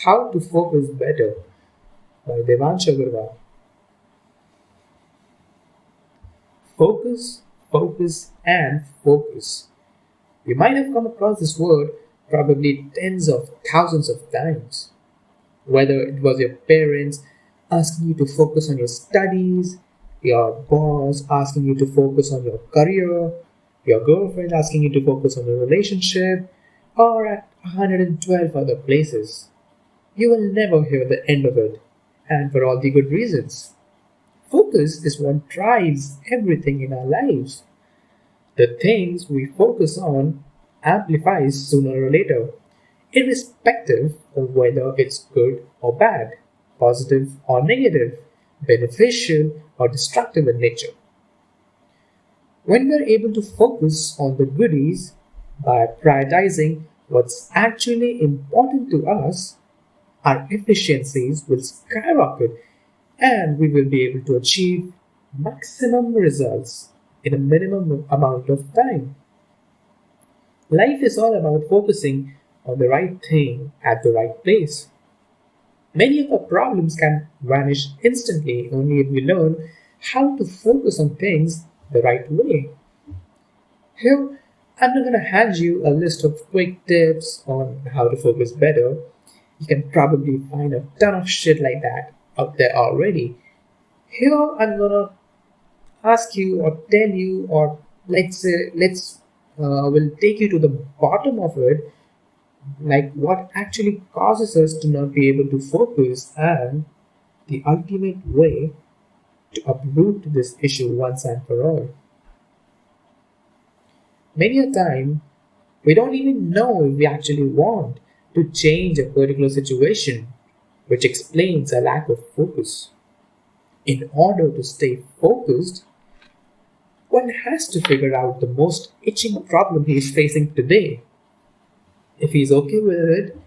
How to Focus Better by Devansh Agarwal. Focus, focus, and focus. You might have come across this word probably tens of thousands of times. Whether it was your parents asking you to focus on your studies, your boss asking you to focus on your career, your girlfriend asking you to focus on your relationship, or at 112 other places. You will never hear the end of it, and for all the good reasons. Focus is what drives everything in our lives. The things we focus on amplifies sooner or later, irrespective of whether it's good or bad, positive or negative, beneficial or destructive in nature. When we're able to focus on the goodies by prioritizing what's actually important to us, our efficiencies will skyrocket and we will be able to achieve maximum results in a minimum amount of time. Life is all about focusing on the right thing at the right place. Many of our problems can vanish instantly only if we learn how to focus on things the right way. Here, I'm not going to hand you a list of quick tips on how to focus better. You can probably find a ton of shit like that out there already. Here, I'm going to ask you or tell you, or let's say, will take you to the bottom of it, like what actually causes us to not be able to focus and the ultimate way to uproot this issue once and for all. Many a time, we don't even know if we actually want to change a particular situation, which explains a lack of focus. In order to stay focused, one has to figure out the most itching problem he is facing today. If he's okay with it,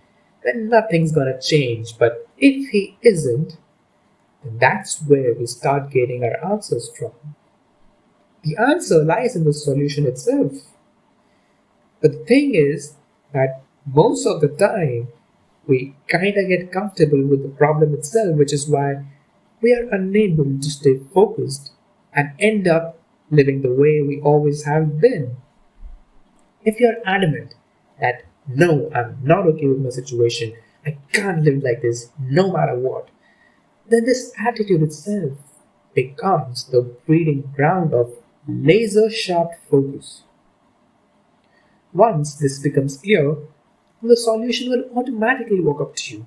then nothing's gonna change. But if he isn't, then that's where we start getting our answers from. The answer lies in the solution itself. But the thing is that most of the time, we kinda get comfortable with the problem itself, which is why we are unable to stay focused and end up living the way we always have been. If you're adamant that no, I'm not okay with my situation, I can't live like this no matter what, then this attitude itself becomes the breeding ground of laser sharp focus. Once this becomes clear, the solution will automatically walk up to you.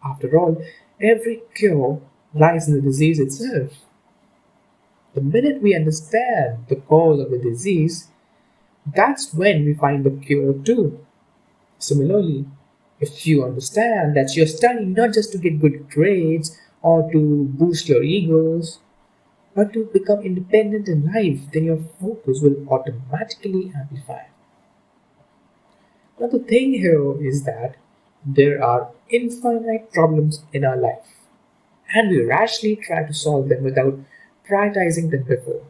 After all, every cure lies in the disease itself. The minute we understand the cause of the disease, that's when we find the cure too. Similarly, if you understand that you're studying not just to get good grades or to boost your egos, but to become independent in life, then your focus will automatically amplify. Now, the thing here is that there are infinite problems in our life, and we rashly try to solve them without prioritizing them before.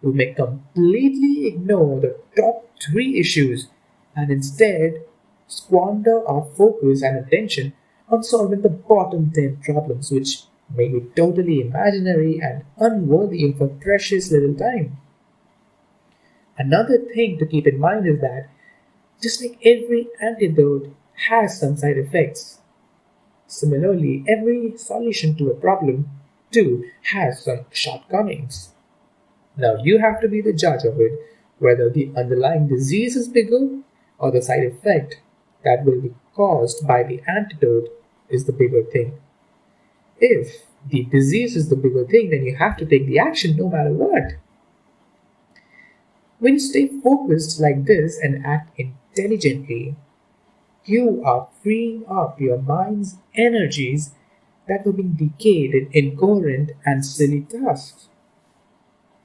We may completely ignore the top three issues and instead squander our focus and attention on solving the bottom 10 problems, which may be totally imaginary and unworthy of our precious little time. Another thing to keep in mind is that just like every antidote has some side effects, similarly, every solution to a problem too has some shortcomings. Now, you have to be the judge of it, whether the underlying disease is bigger or the side effect that will be caused by the antidote is the bigger thing. If the disease is the bigger thing, then you have to take the action no matter what. When you stay focused like this and act intelligently, you are freeing up your mind's energies that were being decayed in incoherent and silly tasks.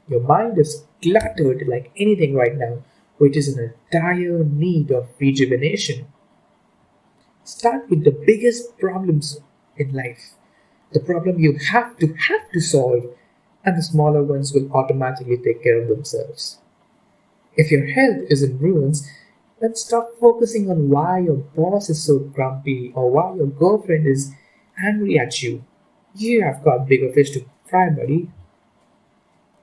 Your mind is cluttered like anything right now, which is in a dire need of rejuvenation. Start with the biggest problems in life, the problem you have to solve, and the smaller ones will automatically take care of themselves. If your health is in ruins, Then stop focusing on why your boss is so grumpy or why your girlfriend is angry at you. You have got bigger fish to fry, buddy.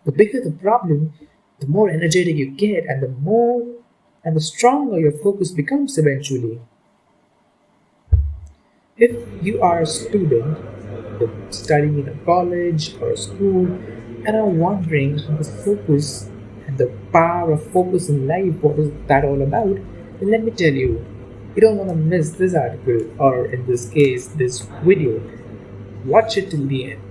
The bigger the problem, the more energetic you get and the stronger your focus becomes eventually. If you are a student studying in a college or a school and are wondering the focus and the power of focus in life, what is that all about? Then let me tell you, you don't want to miss this article or in this case, this video. Watch it till the end.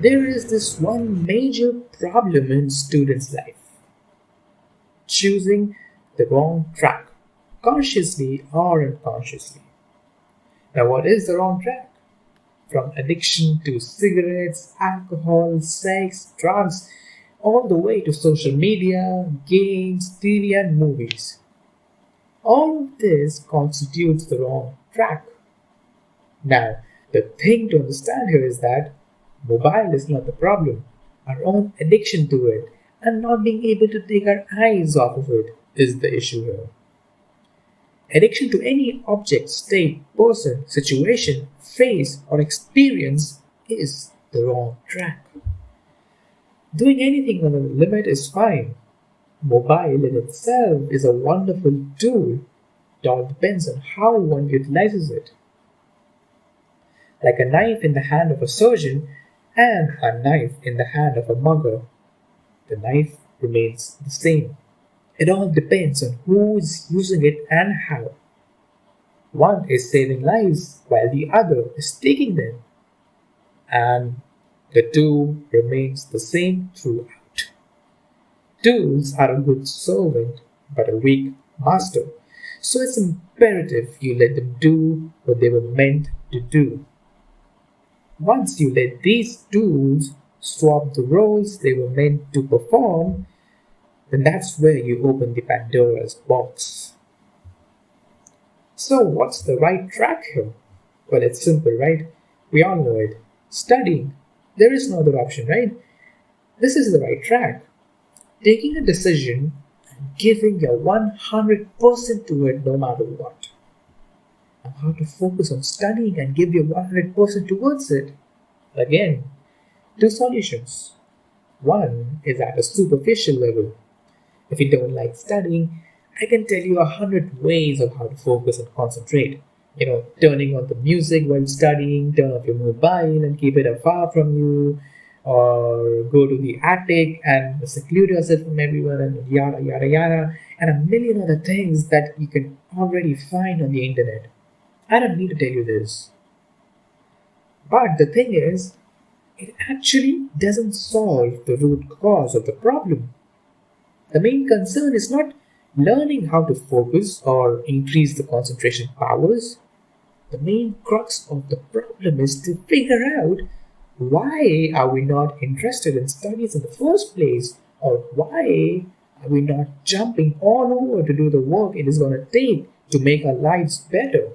There is this one major problem in students' life: choosing the wrong track, consciously or unconsciously. Now, what is the wrong track? From addiction to cigarettes, alcohol, sex, drugs, all the way to social media, games, TV, and movies. All of this constitutes the wrong track. Now, the thing to understand here is that mobile is not the problem. Our own addiction to it and not being able to take our eyes off of it is the issue here. Addiction to any object, state, person, situation, phase, or experience is the wrong track. Doing anything on a limit is fine. Mobile in itself is a wonderful tool. It all depends on how one utilizes it. Like a knife in the hand of a surgeon and a knife in the hand of a mugger, the knife remains the same. It all depends on who is using it and how. One is saving lives while the other is taking them. And the tool remains the same throughout. Tools are a good servant but a weak master. So it's imperative you let them do what they were meant to do. Once you let these tools swap the roles they were meant to perform, then that's where you open the Pandora's box. So, what's the right track here? Well, it's simple, right? We all know it. Studying. There is no other option, right? This is the right track. Taking a decision and giving your 100% to it no matter what. Now, how to focus on studying and give your 100% towards it? Again, two solutions. One is at a superficial level. If you don't like studying, I can tell you 100 ways of how to focus and concentrate. Turning on the music while studying, turn off your mobile and keep it far from you, or go to the attic and seclude yourself from everyone, and yada yada yada, and a million other things that you can already find on the internet. I don't need to tell you this. But the thing is, it actually doesn't solve the root cause of the problem. The main concern is not learning how to focus or increase the concentration powers. The main crux of the problem is to figure out why are we not interested in studies in the first place, or why are we not jumping all over to do the work it is going to take to make our lives better.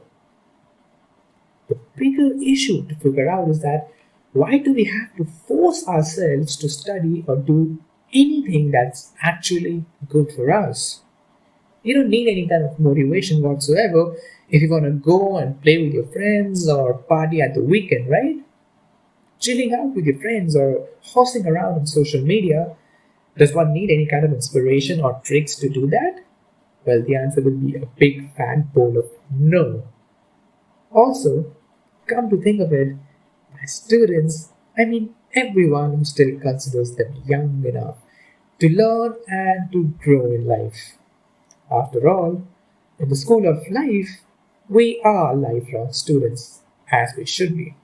The bigger issue to figure out is that why do we have to force ourselves to study or do anything that's actually good for us? You don't need any kind of motivation whatsoever if you're gonna go and play with your friends or party at the weekend, right? Chilling out with your friends or horsing around on social media, does one need any kind of inspiration or tricks to do that? Well, the answer will be a big fat bowl of no. Also, come to think of it, by students, I mean everyone who still considers them young enough to learn and to grow in life. After all, in the school of life, we are lifelong students, as we should be.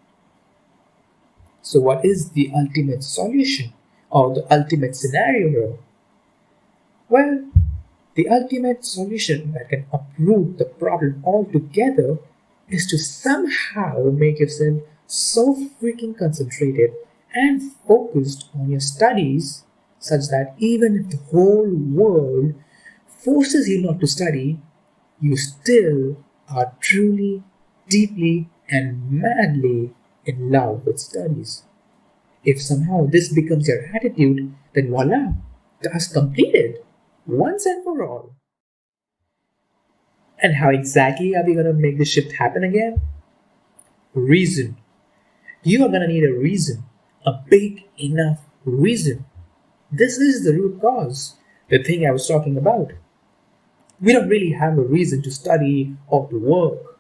So, what is the ultimate solution or the ultimate scenario here? Well, the ultimate solution that can uproot the problem altogether is to somehow make yourself so freaking concentrated and focused on your studies such that even if the whole world forces you not to study, you still are truly, deeply, and madly in love with studies. If somehow this becomes your attitude, then voila, task completed, once and for all. And how exactly are we going to make this shift happen again? Reason. You are going to need a reason, a big enough reason. This is the root cause, the thing I was talking about. We don't really have a reason to study or to work.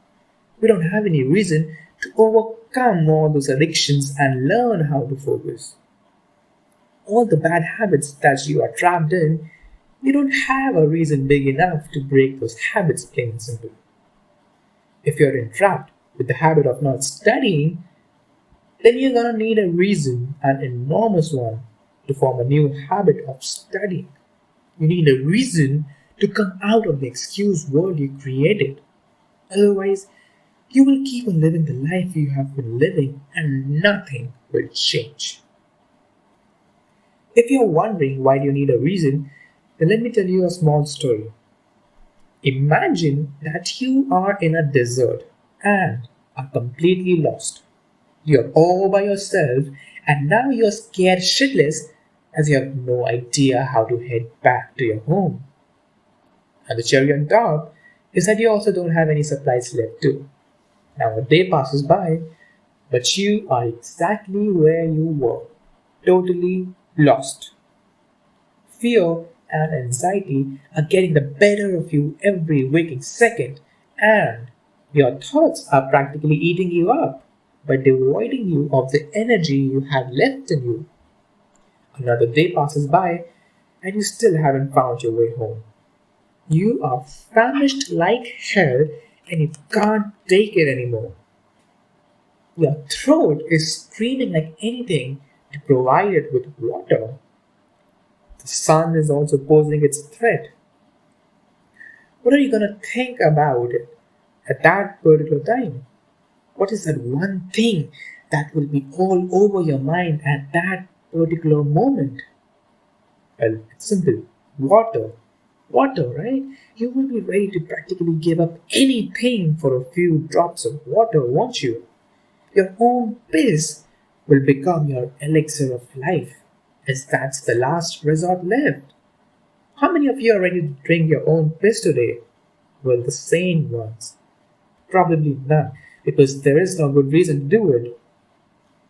We don't have any reason to overcome all those addictions and learn how to focus. All the bad habits that you are trapped in, you don't have a reason big enough to break those habits, plain and simple. If you're entrapped with the habit of not studying, then you're gonna need a reason, an enormous one, to form a new habit of studying. You need a reason to come out of the excuse world you created. Otherwise, you will keep on living the life you have been living and nothing will change. If you're wondering why do you need a reason, then let me tell you a small story. Imagine that you are in a desert and are completely lost. You're all by yourself and now you're scared shitless as you have no idea how to head back to your home. And the cherry on top is that you also don't have any supplies left too. Now a day passes by, but you are exactly where you were, totally lost. Fear and anxiety are getting the better of you every waking second, and your thoughts are practically eating you up by devoiding you of the energy you had left in you. Another day passes by, and you still haven't found your way home. You are famished like hell and you can't take it anymore. Your throat is screaming like anything to provide it with water. The sun is also posing its threat. What are you going to think about it at that particular time? What is that one thing that will be all over your mind at that particular moment? Well, it's simple. Water. Water, right? You will be ready to practically give up anything for a few drops of water, won't you? Your own piss will become your elixir of life, as that's the last resort left. How many of you are ready to drink your own piss today? Well, the sane ones. Probably none, because there is no good reason to do it.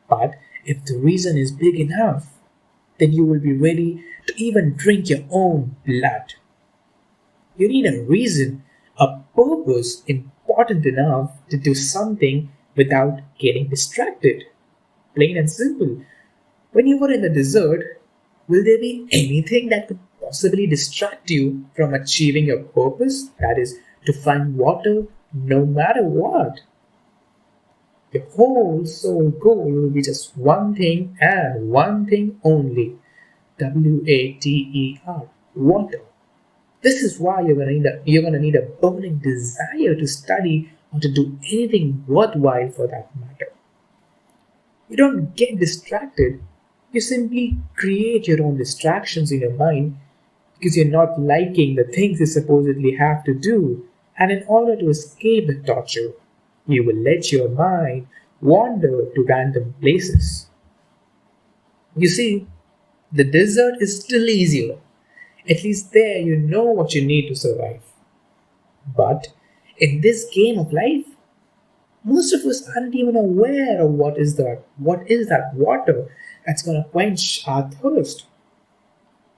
But if the reason is big enough, then you will be ready to even drink your own blood. You need a reason, a purpose important enough to do something without getting distracted. Plain and simple. When you were in the desert, will there be anything that could possibly distract you from achieving your purpose? That is, to find water no matter what. Your whole soul goal will be just one thing and one thing only. WATER. Water. This is why you're gonna need a burning desire to study or to do anything worthwhile for that matter. You don't get distracted. You simply create your own distractions in your mind because you're not liking the things you supposedly have to do. And in order to escape the torture, you will let your mind wander to random places. You see, the desert is still easier. At least there you know what you need to survive. But in this game of life, most of us aren't even aware of what is that water that's gonna quench our thirst.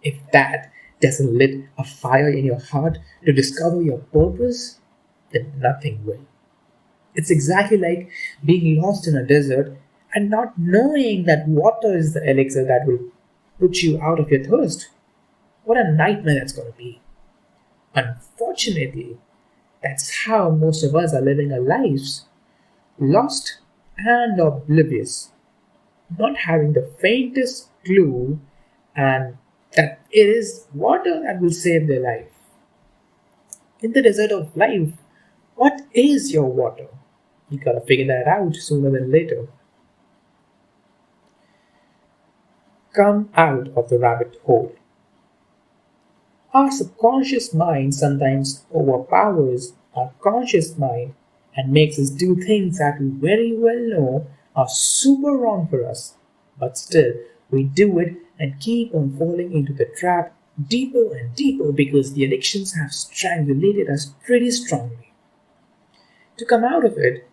If that doesn't lit a fire in your heart to discover your purpose, then nothing will. It's exactly like being lost in a desert and not knowing that water is the elixir that will put you out of your thirst. What a nightmare that's going to be. Unfortunately, that's how most of us are living our lives. Lost and oblivious. Not having the faintest clue and that it is water that will save their life. In the desert of life, what is your water? You gotta figure that out sooner than later. Come out of the rabbit hole. Our subconscious mind sometimes overpowers our conscious mind and makes us do things that we very well know are super wrong for us. But still, we do it and keep on falling into the trap deeper and deeper because the addictions have strangulated us pretty strongly. to come out of it.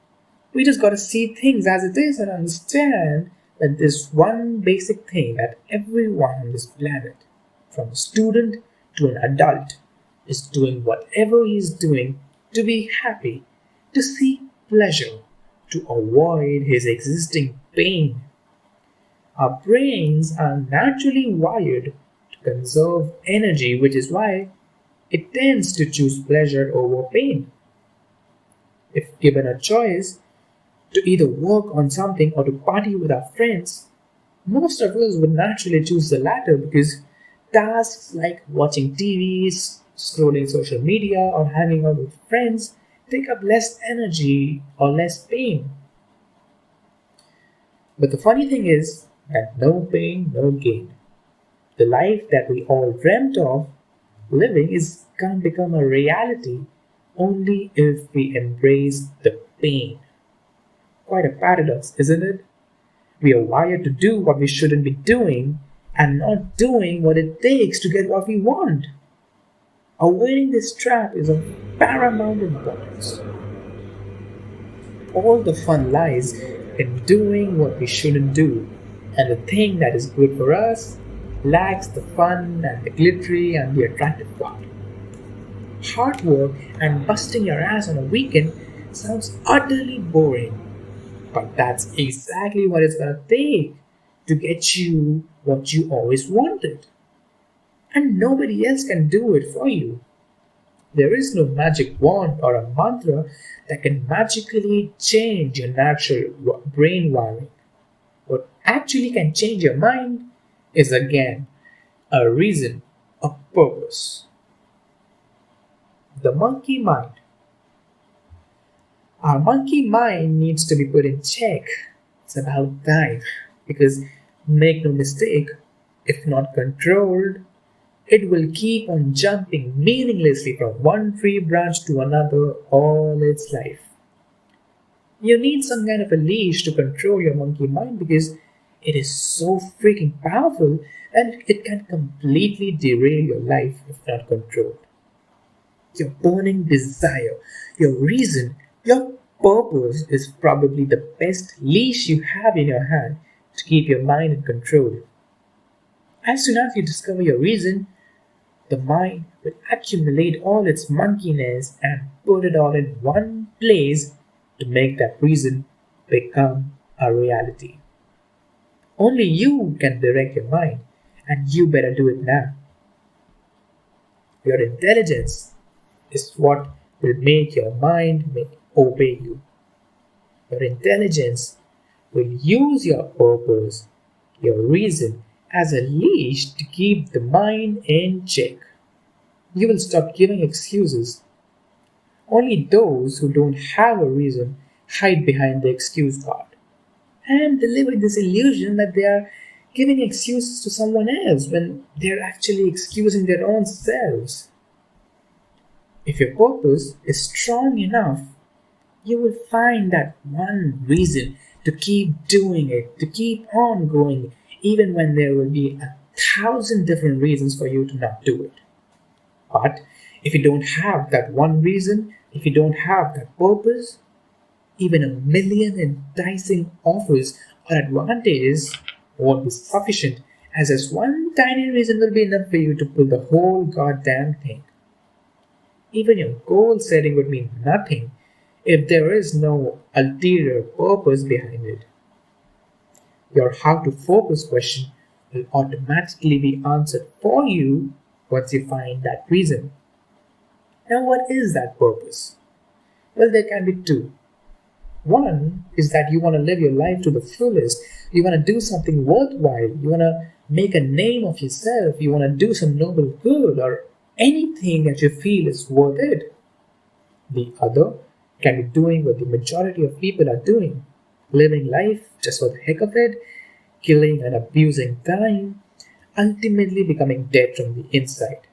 We just gotta see things as it is and understand that there's one basic thing that everyone on this planet, from a student to an adult, is doing whatever he's doing to be happy, to seek pleasure, to avoid his existing pain. Our brains are naturally wired to conserve energy, which is why it tends to choose pleasure over pain. If given a choice to either work on something or to party with our friends, most of us would naturally choose the latter because tasks like watching TV, scrolling social media, or hanging out with friends take up less energy or less pain. But the funny thing is that no pain, no gain. The life that we all dreamt of living is gonna become a reality only if we embrace the pain. Quite a paradox, isn't it? We are wired to do what we shouldn't be doing and not doing what it takes to get what we want. Avoiding this trap is of paramount importance. All the fun lies in doing what we shouldn't do, and the thing that is good for us lacks the fun and the glittery and the attractive part. Hard work and busting your ass on a weekend sounds utterly boring, but that's exactly what it's gonna take to get you what you always wanted. And nobody else can do it for you. There is no magic wand or a mantra that can magically change your natural brain wiring. What actually can change your mind is again a reason, a purpose. The monkey mind. Our monkey mind needs to be put in check. It's about time. Because make no mistake, if not controlled, it will keep on jumping meaninglessly from one tree branch to another all its life. You need some kind of a leash to control your monkey mind because it is so freaking powerful and it can completely derail your life if not controlled. Your burning desire, your reason, your purpose is probably the best leash you have in your hand to keep your mind in control. As soon as you discover your reason, the mind will accumulate all its monkeyness and put it all in one place to make that reason become a reality. Only you can direct your mind, and you better do it now. Your intelligence is what will make your mind obey you. Your intelligence will use your purpose, your reason, as a leash to keep the mind in check. You will stop giving excuses. Only those who don't have a reason hide behind the excuse card and they live with this illusion that they are giving excuses to someone else when they're actually excusing their own selves. If your purpose is strong enough, you will find that one reason to keep doing it, to keep on going, even when there will be 1,000 different reasons for you to not do it. But if you don't have that one reason, if you don't have that purpose, even 1,000,000 enticing offers or advantages won't be sufficient, as just one tiny reason will be enough for you to pull the whole goddamn thing. Even your goal setting would mean nothing if there is no ulterior purpose behind it. Your how to focus question will automatically be answered for you once you find that reason. Now, what is that purpose? Well, there can be two. One is that you want to live your life to the fullest. You want to do something worthwhile. You want to make a name of yourself. You want to do some noble good or anything that you feel is worth it. The other can be doing what the majority of people are doing, living life just for the heck of it, killing and abusing time, ultimately becoming dead from the inside,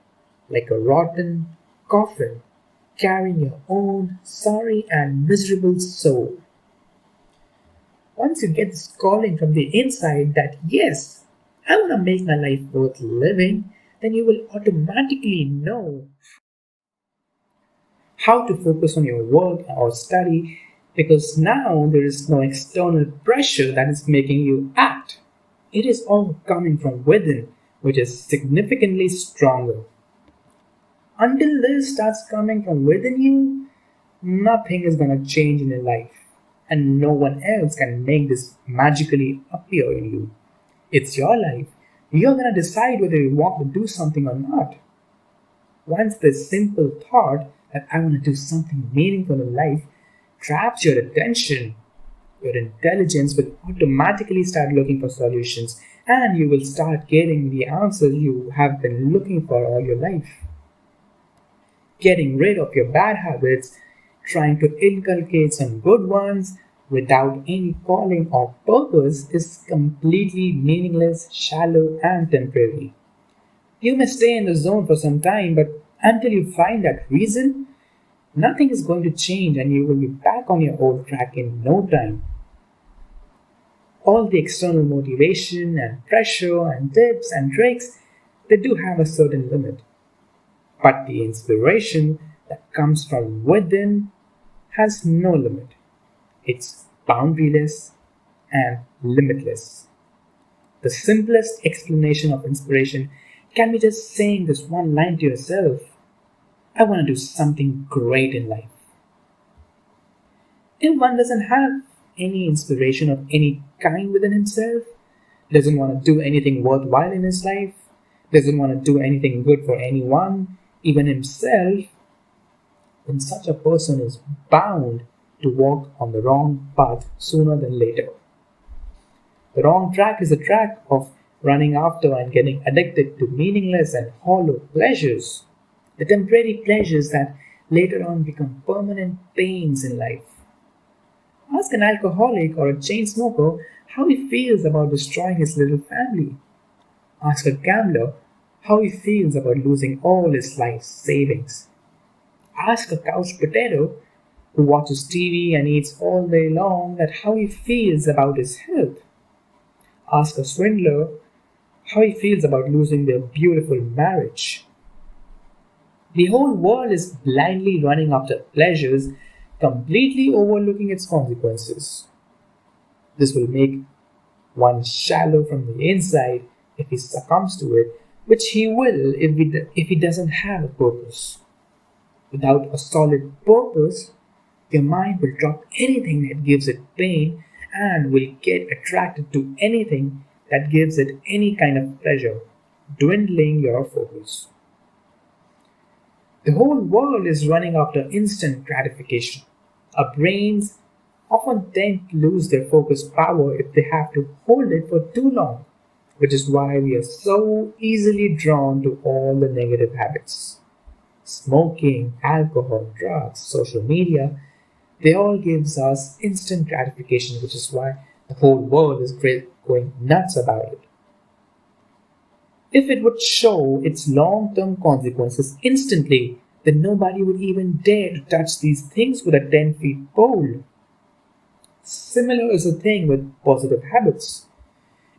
like a rotten coffin, carrying your own sorry and miserable soul. Once you get this calling from the inside that yes, I want to make my life worth living, then you will automatically know how to focus on your work or study, because now there is no external pressure that is making you act. It is all coming from within, which is significantly stronger. Until this starts coming from within you, nothing is going to change in your life, and no one else can make this magically appear in you. It's your life. You're going to decide whether you want to do something or not. Once this simple thought that I want to do something meaningful in life grabs your attention, your intelligence will automatically start looking for solutions, and you will start getting the answers you have been looking for all your life. Getting rid of your bad habits, trying to inculcate some good ones without any calling or purpose is completely meaningless, shallow, and temporary. You may stay in the zone for some time, but until you find that reason, nothing is going to change and you will be back on your old track in no time. All the external motivation and pressure and tips and tricks, they do have a certain limit. But the inspiration that comes from within has no limit. It's boundaryless and limitless. The simplest explanation of inspiration can be just saying this one line to yourself: I want to do something great in life. If one doesn't have any inspiration of any kind within himself, doesn't want to do anything worthwhile in his life, doesn't want to do anything good for anyone, even himself, then such a person is bound to walk on the wrong path sooner than later. The wrong track is a track of running after and getting addicted to meaningless and hollow pleasures, the temporary pleasures that later on become permanent pains in life. Ask an alcoholic or a chain smoker how he feels about destroying his little family. Ask a gambler how he feels about losing all his life's savings. Ask a couch potato who watches TV and eats all day long that how he feels about his health. Ask a swindler how he feels about losing their beautiful marriage. The whole world is blindly running after pleasures, completely overlooking its consequences. This will make one shallow from the inside if he succumbs to it, which he will if he doesn't have a purpose. Without a solid purpose, your mind will drop anything that gives it pain and will get attracted to anything that gives it any kind of pleasure, dwindling your focus. The whole world is running after instant gratification. Our brains often tend to lose their focus power if they have to hold it for too long, which is why we are so easily drawn to all the negative habits. Smoking, alcohol, drugs, social media, they all gives us instant gratification, which is why the whole world is going nuts about it. If it would show its long-term consequences instantly, then nobody would even dare to touch these things with a 10-foot pole. Similar is the thing with positive habits.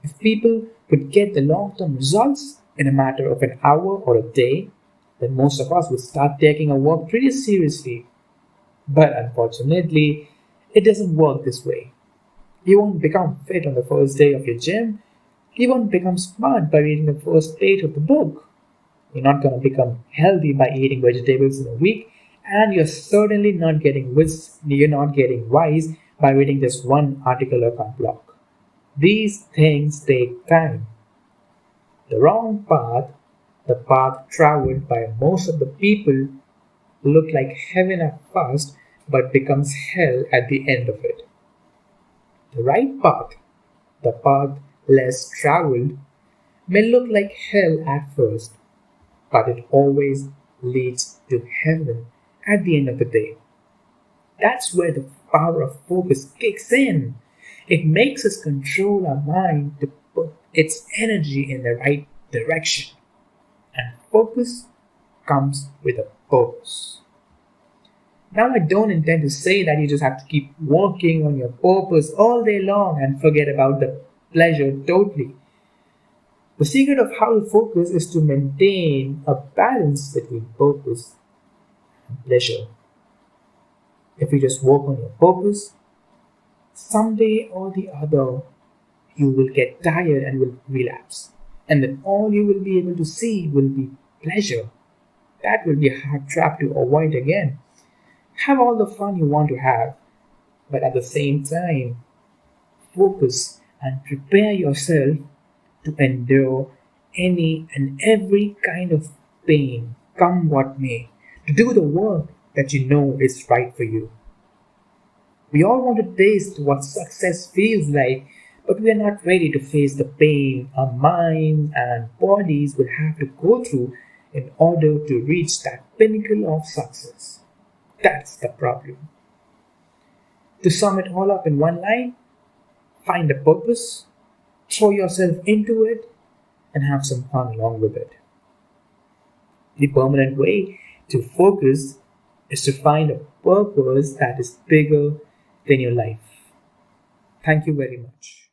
If people could get the long-term results in a matter of an hour or a day, then most of us would start taking our work pretty seriously. But unfortunately, it doesn't work this way. You won't become fit on the first day of your gym. You won't become smart by reading the first page of the book. You're not going to become healthy by eating vegetables in a week, and you're certainly not getting wise by reading just one article of a blog. These things take time. The wrong path, the path traveled by most of the people, look like heaven at first but becomes hell at the end of it. The right path, the path less traveled, may look like hell at first, but it always leads to heaven at the end of the day. That's where the power of focus kicks in. It makes us control our mind to put its energy in the right direction. And focus comes with a purpose. Now, I don't intend to say that you just have to keep working on your purpose all day long and forget about the pleasure totally. The secret of how to focus is to maintain a balance between purpose and pleasure. If you just work on your purpose, someday or the other, you will get tired and will relapse. And then all you will be able to see will be pleasure. That will be a hard trap to avoid again. Have all the fun you want to have, but at the same time, focus and prepare yourself to endure any and every kind of pain, come what may, to do the work that you know is right for you. We all want to taste what success feels like, but we are not ready to face the pain our minds and bodies will have to go through in order to reach that pinnacle of success. That's the problem. To sum it all up in one line, find a purpose, throw yourself into it, and have some fun along with it. The permanent way to focus is to find a purpose that is bigger than your life. Thank you very much.